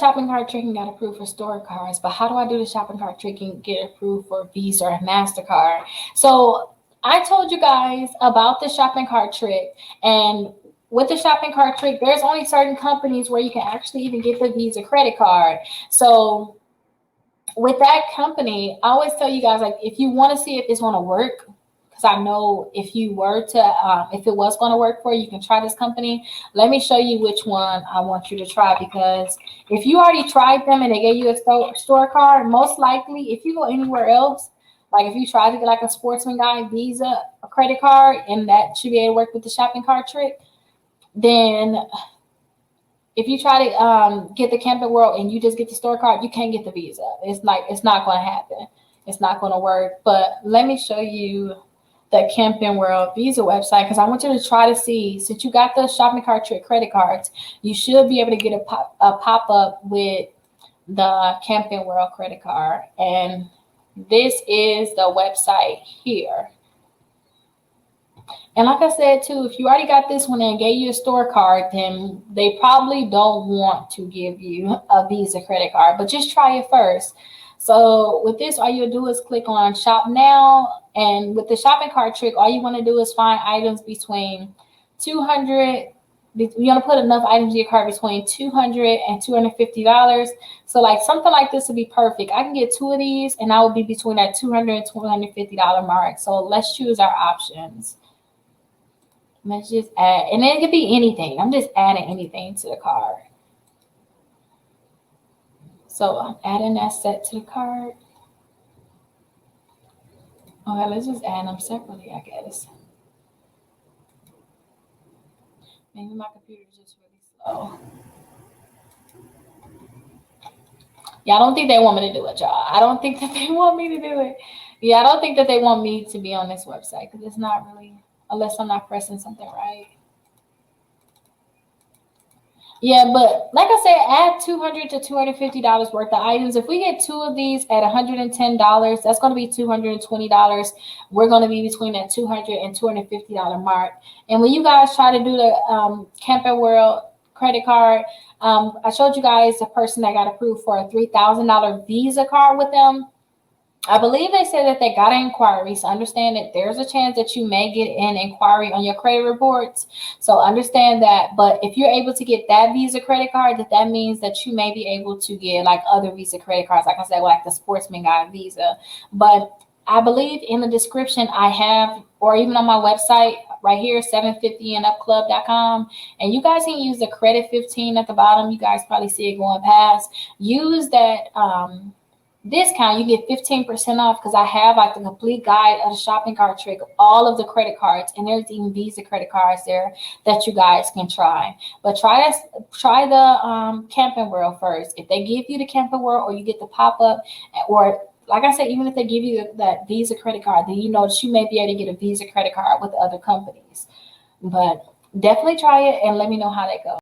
shopping cart trick and got approved for store cards, but how do I do the shopping cart trick and get approved for Visa or MasterCard? So I told you guys about the shopping cart trick, and with the shopping cart trick, there's only certain companies where you can actually even get the Visa credit card. So with that company, I always tell you guys, like, if you want to see if it's going to work, because I know if you were to, if it was going to work for you, you can try this company. Let me show you which one I want you to try, because if you already tried them and they gave you a store card, most likely if you go anywhere else, like if you try to get like a Sportsman Guy Visa a credit card, and that should be able to work with the shopping cart trick, then if you try to get the Camping World and you just get the store card, you can't get the Visa. It's not going to happen. It's not going to work. But let me show you the Camping World Visa website, because I want you to try to see, since you got the shopping cart trick credit cards, you should be able to get a pop-up with the Camping World credit card. And this is the website here. And like I said, too, if you already got this one and gave you a store card, then they probably don't want to give you a Visa credit card, but just try it first. So with this, all you'll do is click on Shop Now. And with the shopping cart trick, all you want to do is find items between 200. You want to put enough items in your cart between $200 and $250. So like something like this would be perfect. I can get 2 of these, and I would be between that $200 and $250 mark. So let's choose our options. Let's just add, and it could be anything. I'm just adding anything to the card. So I'm adding that set to the card. Okay, let's just add them separately, I guess. Maybe my computer is just really slow. Yeah, I don't think they want me to do it, y'all. I don't think that they want me to do it. Yeah, I don't think that they want me to be on this website, because it's not really, unless I'm not pressing something right. Yeah, but like I said, add $200 to $250 worth of items. If we get 2 of these at $110, that's going to be $220. We're going to be between that $200 and $250 mark. And when you guys try to do the Camping World credit card, I showed you guys the person that got approved for a $3,000 Visa card with them. I believe they said that they got an inquiry. So understand that there's a chance that you may get an inquiry on your credit reports. So understand that. But if you're able to get that Visa credit card, that means that you may be able to get like other Visa credit cards, like I said, like the Sportsman Guy Visa. But I believe in the description I have, or even on my website right here, 750andupclub.com. And you guys can use the credit 15 at the bottom. You guys probably see it going past. Use that discount. You get 15% off, because I have like the complete guide of the shopping cart trick, all of the credit cards, and there's even Visa credit cards there that you guys can try. But try the Camping World first. If they give you the Camping World, or you get the pop-up, or like I said, even if they give you that Visa credit card, then you know that you may be able to get a Visa credit card with other companies. But definitely try it and let me know how that goes.